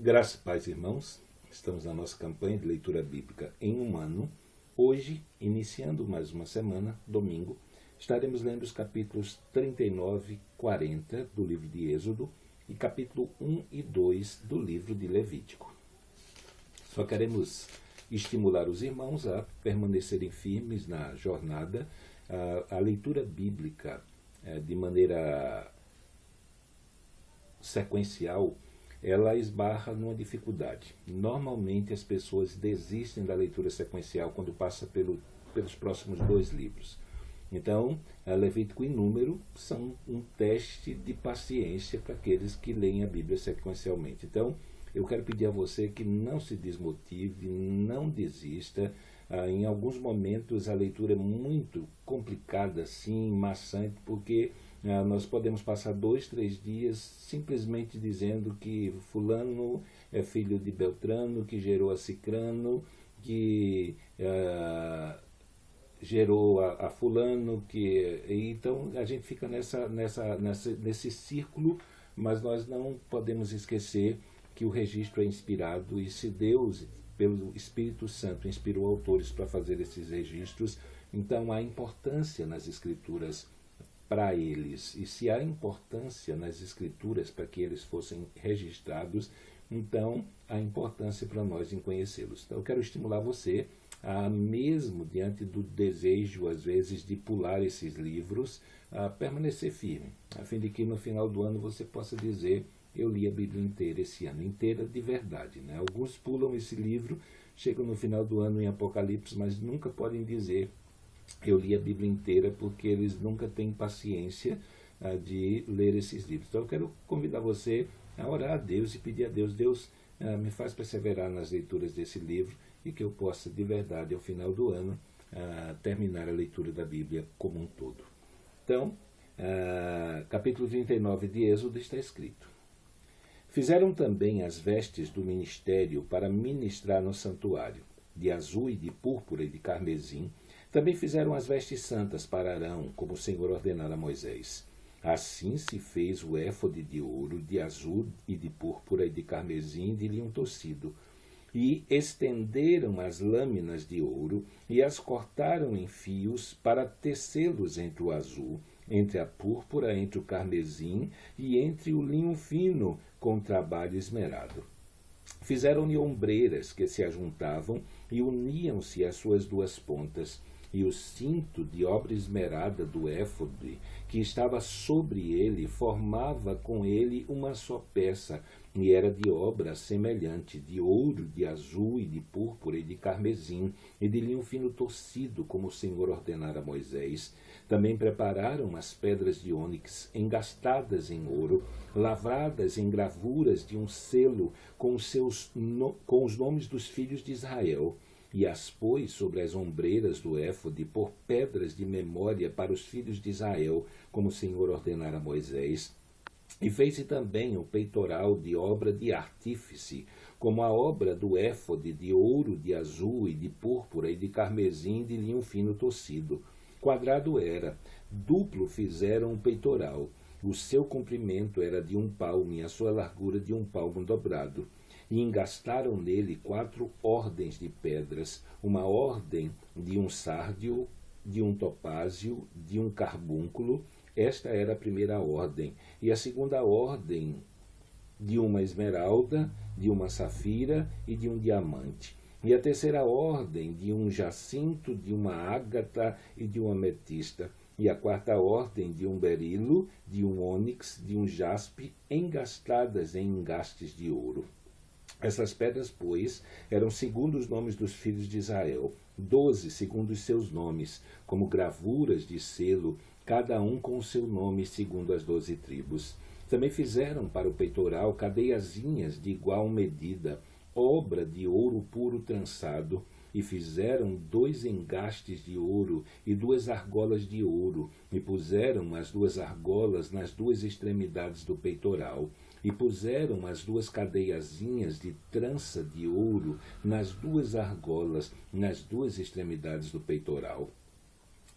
Graças e paz, irmãos. Estamos na nossa campanha de leitura bíblica em um ano. Hoje, iniciando mais uma semana, domingo, estaremos lendo os capítulos 39 e 40 do livro de Êxodo e capítulo 1 e 2 do livro de Levítico. Só queremos estimular os irmãos a permanecerem firmes na jornada. A leitura bíblica de maneira sequencial, ela esbarra numa dificuldade. Normalmente as pessoas desistem da leitura sequencial quando passa pelos próximos dois livros. Então, Levítico e Número são um teste de paciência para aqueles que leem a Bíblia sequencialmente. Então, eu quero pedir a você que não se desmotive, não desista. Em alguns momentos a leitura é muito complicada, sim, maçante, porque nós podemos passar 2, 3 dias simplesmente dizendo que fulano é filho de Beltrano, que gerou a Cicrano, que gerou a fulano, então a gente fica nesse círculo, mas nós não podemos esquecer que o registro é inspirado, e se Deus, pelo Espírito Santo, inspirou autores para fazer esses registros, então há importância nas Escrituras para eles. E se há importância nas Escrituras para que eles fossem registrados, então há importância para nós em conhecê-los. Então eu quero estimular você a, mesmo diante do desejo, às vezes, de pular esses livros, a permanecer firme, a fim de que no final do ano você possa dizer: eu li a Bíblia inteira esse ano, inteira de verdade. Alguns pulam esse livro, chegam no final do ano em Apocalipse, mas nunca podem dizer: eu li a Bíblia inteira, porque eles nunca têm paciência de ler esses livros. Então eu quero convidar você a orar a Deus e pedir a Deus: Deus, me faz perseverar nas leituras desse livro e que eu possa de verdade, ao final do ano, terminar a leitura da Bíblia como um todo. Então, capítulo 39 de Êxodo está escrito: fizeram também as vestes do ministério para ministrar no santuário, de azul e de púrpura e de carmesim. Também fizeram as vestes santas para Arão, como o Senhor ordenara a Moisés. Assim se fez o éfode de ouro, de azul e de púrpura e de carmesim, de linho tecido. E estenderam as lâminas de ouro e as cortaram em fios para tecê-los entre o azul, entre a púrpura, entre o carmesim e entre o linho fino, com trabalho esmerado. Fizeram-lhe ombreiras que se ajuntavam e uniam-se às suas duas pontas, e o cinto de obra esmerada do éfode, que estava sobre ele, formava com ele uma só peça, e era de obra semelhante, de ouro, de azul e de púrpura e de carmesim, e de linho fino torcido, como o Senhor ordenara a Moisés. Também prepararam as pedras de ônix, engastadas em ouro, lavradas em gravuras de um selo com os nomes dos filhos de Israel, e as pôs sobre as ombreiras do éfode por pedras de memória para os filhos de Israel, como o Senhor ordenara a Moisés. E fez-se também o peitoral de obra de artífice, como a obra do éfode, de ouro, de azul e de púrpura e de carmesim, de linho fino tecido. Quadrado era, duplo fizeram o peitoral. O seu comprimento era de 1 palmo e a sua largura de 1 palmo dobrado. E engastaram nele 4 ordens de pedras, uma ordem de um sárdio, de um topázio, de um carbúnculo. Esta era a primeira ordem. E a segunda ordem de uma esmeralda, de uma safira e de um diamante. E a terceira ordem de um jacinto, de uma ágata e de uma ametista. E a quarta ordem de um berilo, de um ônix, de um jaspe, engastadas em engastes de ouro. Essas pedras, pois, eram segundo os nomes dos filhos de Israel, 12 segundo os seus nomes, como gravuras de selo, cada um com o seu nome segundo as 12 tribos. Também fizeram para o peitoral cadeiazinhas de igual medida, obra de ouro puro trançado, e fizeram 2 engastes de ouro e 2 argolas de ouro, e puseram as 2 argolas nas 2 extremidades do peitoral, e puseram as 2 cadeiazinhas de trança de ouro nas 2 argolas, nas 2 extremidades do peitoral.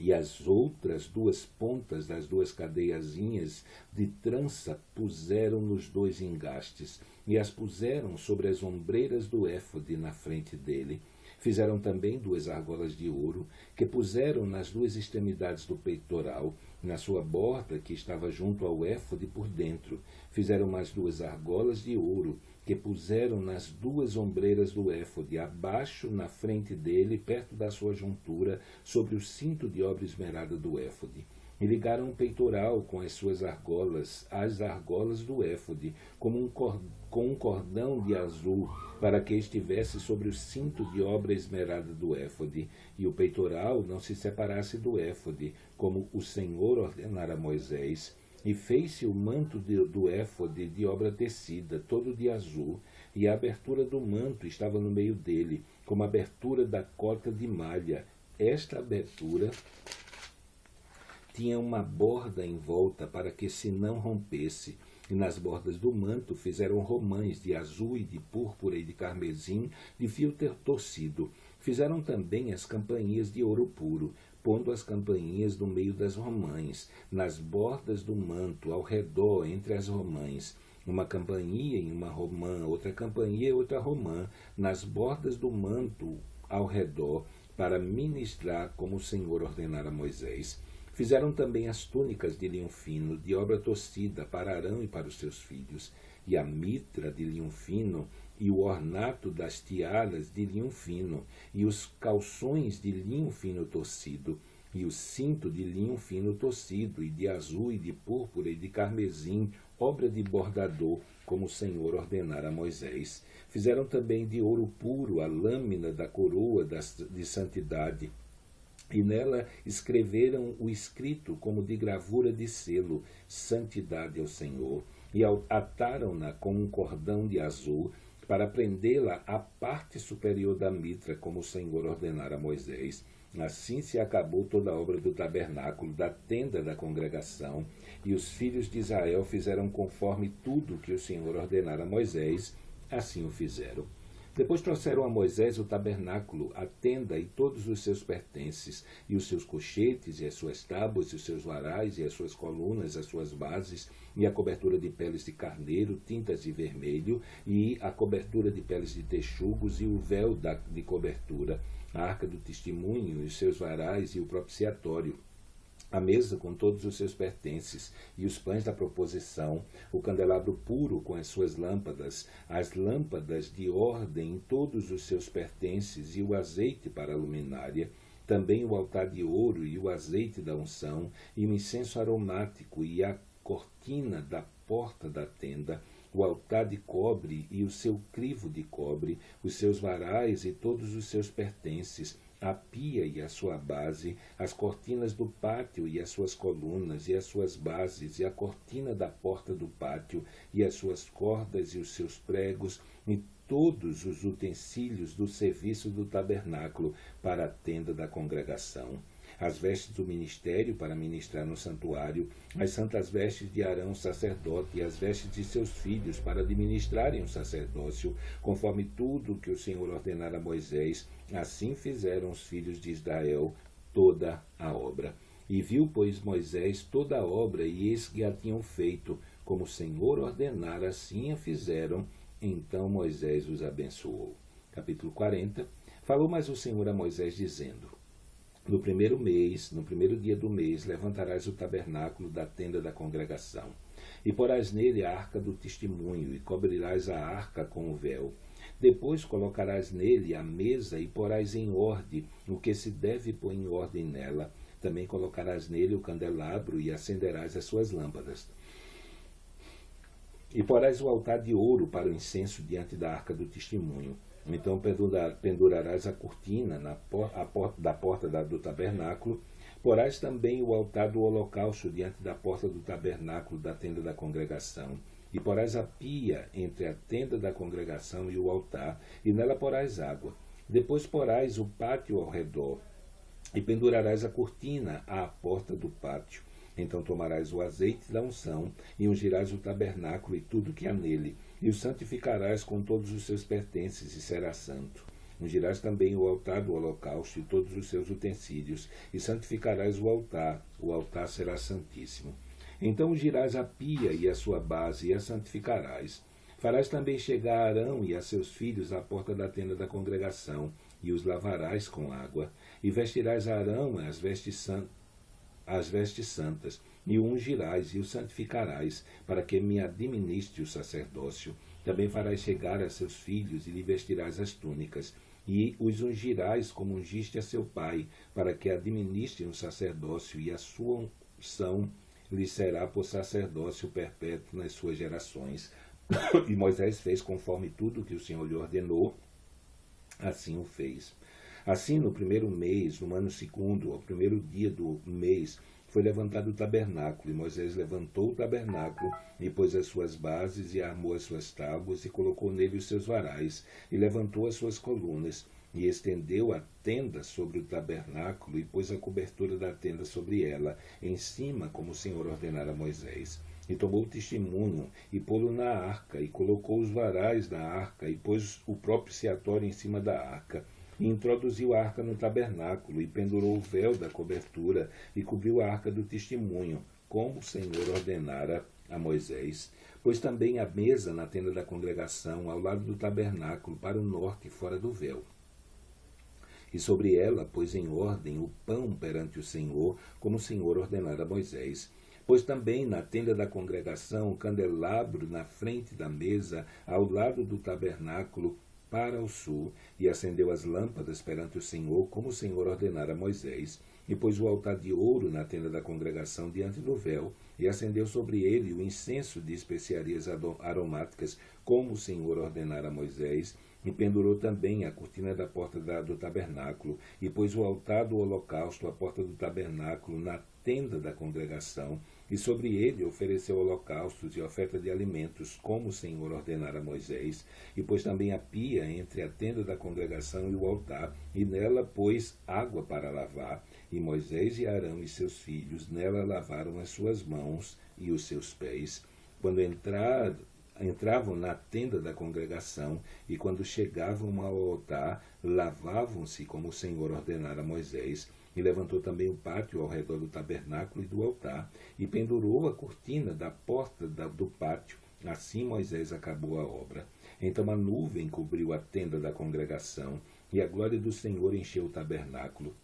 E as outras duas pontas das duas cadeiazinhas de trança puseram nos 2 engastes, e as puseram sobre as ombreiras do éfode na frente dele. Fizeram também 2 argolas de ouro, que puseram nas 2 extremidades do peitoral, na sua borda que estava junto ao éfode por dentro. Fizeram mais 2 argolas de ouro, que puseram nas 2 ombreiras do éfode, abaixo na frente dele, perto da sua juntura, sobre o cinto de obra esmerada do éfode. E ligaram o peitoral com as suas argolas, as argolas do éfode, com um cordão de azul, para que estivesse sobre o cinto de obra esmerada do éfode, e o peitoral não se separasse do éfode, como o Senhor ordenara a Moisés. E fez-se o manto do éfode de obra tecida, todo de azul, e a abertura do manto estava no meio dele, como a abertura da cota de malha. Esta abertura tinha uma borda em volta para que se não rompesse, e nas bordas do manto fizeram romães de azul e de púrpura e de carmesim, de fio torcido. Fizeram também as campainhas de ouro puro, pondo as campainhas no meio das romãs, nas bordas do manto, ao redor, entre as romãs. Uma campainha em uma romã, outra campainha e outra romã, nas bordas do manto, ao redor, para ministrar como o Senhor ordenara a Moisés. Fizeram também as túnicas de linho fino, de obra torcida, para Arão e para os seus filhos, e a mitra de linho fino, e o ornato das tiaras de linho fino, e os calções de linho fino torcido, e o cinto de linho fino torcido, e de azul, e de púrpura, e de carmesim, obra de bordador, como o Senhor ordenara a Moisés. Fizeram também de ouro puro a lâmina da coroa de santidade, e nela escreveram o escrito como de gravura de selo, santidade ao Senhor, e ataram-na com um cordão de azul, para prendê-la à parte superior da mitra, como o Senhor ordenara a Moisés. Assim se acabou toda a obra do tabernáculo, da tenda da congregação, e os filhos de Israel fizeram conforme tudo que o Senhor ordenara a Moisés, assim o fizeram. Depois trouxeram a Moisés o tabernáculo, a tenda e todos os seus pertences, e os seus cochetes, e as suas tábuas, e os seus varais, e as suas colunas, as suas bases, e a cobertura de peles de carneiro, tintas de vermelho, e a cobertura de peles de texugos, e o véu de cobertura, a arca do testemunho, e os seus varais, e o propiciatório, a mesa com todos os seus pertences, e os pães da proposição, o candelabro puro com as suas lâmpadas, as lâmpadas de ordem em todos os seus pertences, e o azeite para a luminária, também o altar de ouro e o azeite da unção, e o incenso aromático, e a cortina da porta da tenda, o altar de cobre e o seu crivo de cobre, os seus varais e todos os seus pertences, a pia e a sua base, as cortinas do pátio e as suas colunas, e as suas bases, e a cortina da porta do pátio, e as suas cordas e os seus pregos, e todos os utensílios do serviço do tabernáculo para a tenda da congregação. As vestes do ministério para ministrar no santuário, as santas vestes de Arão, sacerdote, e as vestes de seus filhos para administrarem o sacerdócio, conforme tudo que o Senhor ordenara a Moisés, assim fizeram os filhos de Israel toda a obra. E viu, pois, Moisés toda a obra, e eis que a tinham feito, como o Senhor ordenara, assim a fizeram. Então Moisés os abençoou. Capítulo 40. Falou mais o Senhor a Moisés, dizendo: No primeiro mês, no primeiro dia do mês, levantarás o tabernáculo da tenda da congregação, e porás nele a arca do testemunho, e cobrirás a arca com o véu. Depois colocarás nele a mesa, e porás em ordem o que se deve pôr em ordem nela. Também colocarás nele o candelabro, e acenderás as suas lâmpadas. E porás o altar de ouro para o incenso diante da arca do testemunho. Então pendurarás a cortina da porta do tabernáculo. Porás também o altar do holocausto diante da porta do tabernáculo da tenda da congregação. E porás a pia entre a tenda da congregação e o altar, e nela porás água. Depois porás o pátio ao redor, e pendurarás a cortina à porta do pátio. Então tomarás o azeite da unção, e ungirás o tabernáculo e tudo que há nele, e o santificarás com todos os seus pertences, e será santo. Ungirás também o altar do holocausto e todos os seus utensílios, e santificarás o altar será santíssimo. Então ungirás a pia e a sua base, e a santificarás. Farás também chegar Arão e a seus filhos à porta da tenda da congregação, e os lavarás com água. E vestirás Arão as vestes santas, e o ungirás e o santificarás, para que me administre o sacerdócio. Também farás chegar a seus filhos, e lhe vestirás as túnicas, e os ungirás como ungiste a seu pai, para que administrem o sacerdócio, e a sua unção lhe será por sacerdócio perpétuo nas suas gerações. E Moisés fez conforme tudo que o Senhor lhe ordenou, assim o fez. Assim, no primeiro mês, no ano segundo, ao primeiro dia do mês, foi levantado o tabernáculo, e Moisés levantou o tabernáculo, e pôs as suas bases, e armou as suas tábuas, e colocou nele os seus varais, e levantou as suas colunas, e estendeu a tenda sobre o tabernáculo, e pôs a cobertura da tenda sobre ela, em cima, como o Senhor ordenara a Moisés. E tomou o testemunho, e pô-lo na arca, e colocou os varais na arca, e pôs o propiciatório em cima da arca. E introduziu a arca no tabernáculo, e pendurou o véu da cobertura, e cobriu a arca do testemunho, como o Senhor ordenara a Moisés. Pôs também a mesa na tenda da congregação, ao lado do tabernáculo, para o norte, fora do véu. E sobre ela pôs em ordem o pão perante o Senhor, como o Senhor ordenara a Moisés. Pôs também na tenda da congregação o candelabro na frente da mesa, ao lado do tabernáculo, para o sul, e acendeu as lâmpadas perante o Senhor, como o Senhor ordenara a Moisés. E pôs o altar de ouro na tenda da congregação diante do véu, e acendeu sobre ele o incenso de especiarias aromáticas, como o Senhor ordenara a Moisés. E pendurou também a cortina da porta do tabernáculo, e pôs o altar do holocausto à porta do tabernáculo, na tenda da congregação, e sobre ele ofereceu holocaustos e oferta de alimentos, como o Senhor ordenara a Moisés. E pôs também a pia entre a tenda da congregação e o altar, e nela pôs água para lavar. E Moisés e Arão e seus filhos nela lavaram as suas mãos e os seus pés. Quando entravam na tenda da congregação, e quando chegavam ao altar, lavavam-se como o Senhor ordenara a Moisés. E levantou também o pátio ao redor do tabernáculo e do altar, e pendurou a cortina da porta do pátio. Assim Moisés acabou a obra. Então a nuvem cobriu a tenda da congregação, e a glória do Senhor encheu o tabernáculo,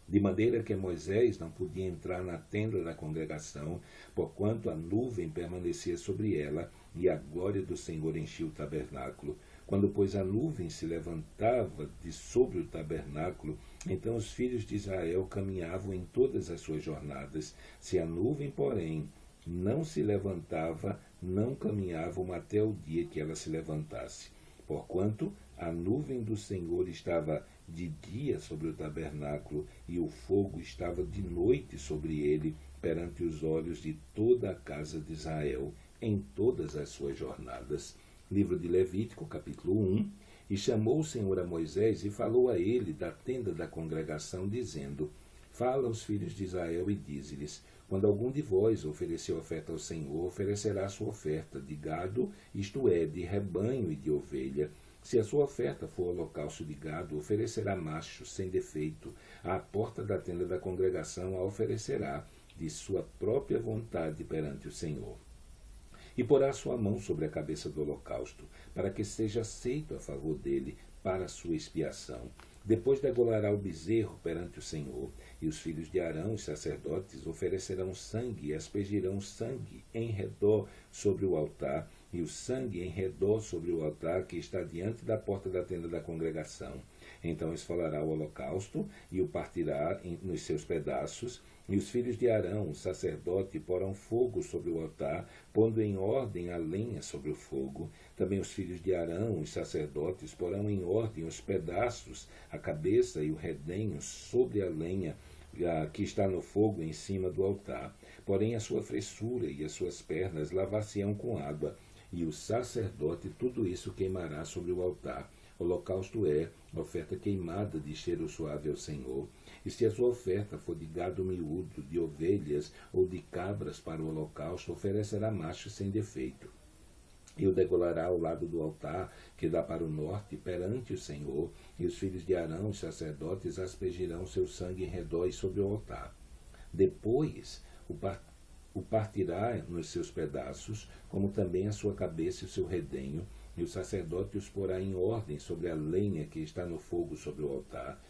de maneira que Moisés não podia entrar na tenda da congregação, porquanto a nuvem permanecia sobre ela, e a glória do Senhor enchia o tabernáculo. Quando, pois, a nuvem se levantava de sobre o tabernáculo, então os filhos de Israel caminhavam em todas as suas jornadas. Se a nuvem, porém, não se levantava, não caminhavam até o dia que ela se levantasse. Porquanto a nuvem do Senhor estava de dia sobre o tabernáculo, e o fogo estava de noite sobre ele, perante os olhos de toda a casa de Israel, em todas as suas jornadas. Livro de Levítico, capítulo 1. E chamou o Senhor a Moisés, e falou a ele da tenda da congregação, dizendo: Fala aos filhos de Israel e dize-lhes: Quando algum de vós oferecer oferta ao Senhor, oferecerá a sua oferta de gado, isto é, de rebanho e de ovelha. Se a sua oferta for holocausto de gado, oferecerá macho, sem defeito. À porta da tenda da congregação a oferecerá, de sua própria vontade perante o Senhor. E porá sua mão sobre a cabeça do holocausto, para que seja aceito a favor dele, para a sua expiação. Depois degolará o bezerro perante o Senhor, e os filhos de Arão, os sacerdotes, oferecerão sangue e aspergirão sangue em redor sobre o altar, e o sangue em redor sobre o altar que está diante da porta da tenda da congregação. Então esfolará o holocausto e o partirá nos seus pedaços, e os filhos de Arão, o sacerdote, porão fogo sobre o altar, pondo em ordem a lenha sobre o fogo. Também os filhos de Arão, os sacerdotes, porão em ordem os pedaços, a cabeça e o redenho sobre a lenha que está no fogo em cima do altar. Porém a sua fressura e as suas pernas lavar-se-ão com água, e o sacerdote tudo isso queimará sobre o altar. Holocausto é oferta queimada de cheiro suave ao Senhor. E se a sua oferta for de gado miúdo, de ovelhas ou de cabras para o holocausto, oferecerá macho sem defeito. E o degolará ao lado do altar, que dá para o norte, perante o Senhor, e os filhos de Arão, os sacerdotes, aspergirão seu sangue em redor e sobre o altar. Depois o partirá nos seus pedaços, como também a sua cabeça e o seu redenho, e o sacerdote os porá em ordem sobre a lenha que está no fogo sobre o altar.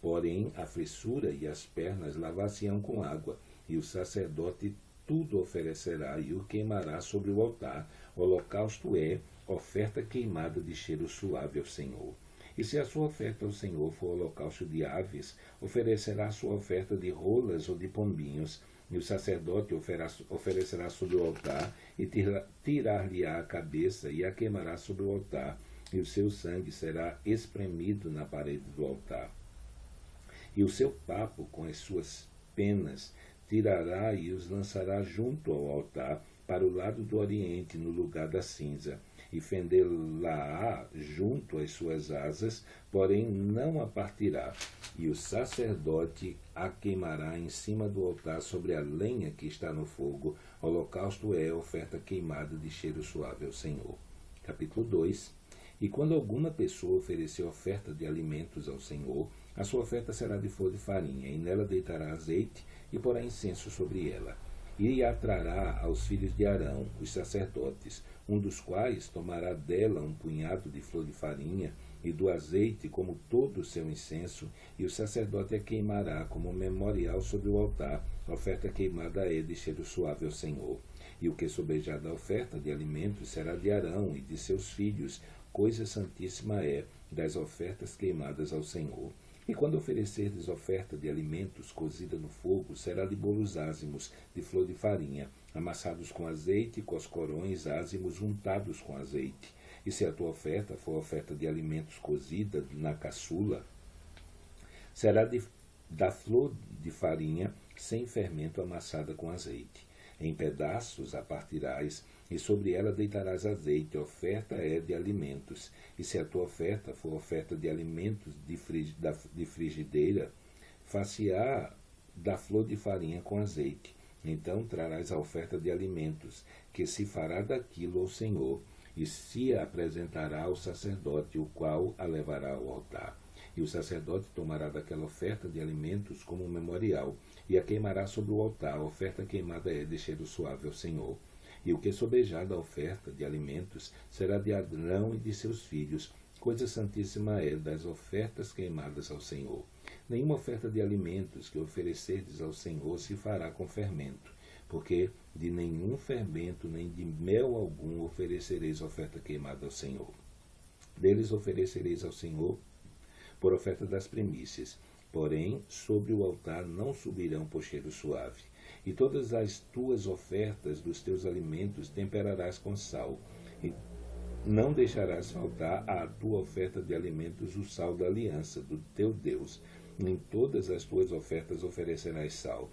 Porém, a fressura e as pernas lavar-se-ão com água, e o sacerdote tudo oferecerá e o queimará sobre o altar. Holocausto é oferta queimada de cheiro suave ao Senhor. E se a sua oferta ao Senhor for holocausto de aves, oferecerá a sua oferta de rolas ou de pombinhos, e o sacerdote oferecerá sobre o altar, e tirar-lhe-á a cabeça, e a queimará sobre o altar, e o seu sangue será espremido na parede do altar. E o seu papo com as suas penas tirará e os lançará junto ao altar, para o lado do oriente, no lugar da cinza, e fendê-la-á junto às suas asas, porém não a partirá. E o sacerdote a queimará em cima do altar sobre a lenha que está no fogo. Holocausto é oferta queimada de cheiro suave ao Senhor. Capítulo 2. E quando alguma pessoa oferecer oferta de alimentos ao Senhor, a sua oferta será de flor de farinha, e nela deitará azeite e porá incenso sobre ela. E a trará aos filhos de Arão, os sacerdotes, um dos quais tomará dela um punhado de flor de farinha e do azeite como todo o seu incenso, e o sacerdote a queimará como memorial sobre o altar. A oferta queimada é de cheiro suave ao Senhor. E o que sobrejar da oferta de alimentos será de Arão e de seus filhos, coisa santíssima é das ofertas queimadas ao Senhor. E quando oferecerdes oferta de alimentos cozida no fogo, será de bolos ázimos, de flor de farinha, amassados com azeite, e coscorões ázimos untados com azeite. E se a tua oferta for oferta de alimentos cozida na caçula, será da flor de farinha sem fermento amassada com azeite. Em pedaços a partirás, e sobre ela deitarás azeite. A oferta é de alimentos. E se a tua oferta for oferta de alimentos de frigideira, far-se-á da flor de farinha com azeite. Então trarás a oferta de alimentos, que se fará daquilo ao Senhor, e se a apresentará ao sacerdote, o qual a levará ao altar. E o sacerdote tomará daquela oferta de alimentos como um memorial, e a queimará sobre o altar. A oferta queimada é de cheiro suave ao Senhor. E o que sobejar da oferta de alimentos será de Arão e de seus filhos. Coisa santíssima é das ofertas queimadas ao Senhor. Nenhuma oferta de alimentos que oferecerdes ao Senhor se fará com fermento, porque de nenhum fermento nem de mel algum oferecereis oferta queimada ao Senhor. Deles oferecereis ao Senhor por oferta das primícias. Porém, sobre o altar não subirão por cheiro suave. E todas as tuas ofertas dos teus alimentos temperarás com sal, e não deixarás faltar à tua oferta de alimentos o sal da aliança do teu Deus. Em todas as tuas ofertas oferecerás sal.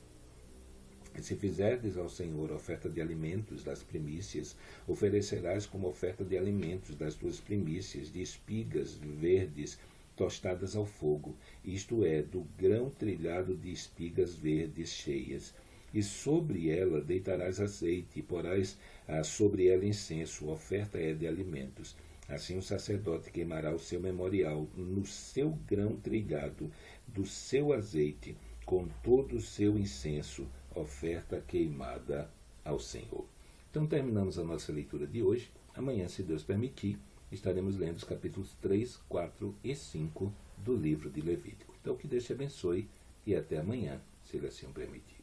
E se fizerdes ao Senhor oferta de alimentos das primícias, oferecerás como oferta de alimentos das tuas primícias de espigas verdes tostadas ao fogo, isto é, do grão trilhado de espigas verdes cheias. E sobre ela deitarás azeite, e porás sobre ela incenso, oferta é de alimentos. Assim o sacerdote queimará o seu memorial no seu grão trilhado, do seu azeite, com todo o seu incenso, oferta queimada ao Senhor. Então terminamos a nossa leitura de hoje. Amanhã, se Deus permitir, estaremos lendo os capítulos 3, 4 e 5 do livro de Levítico. Então que Deus te abençoe e até amanhã, se Ele assim o permitir.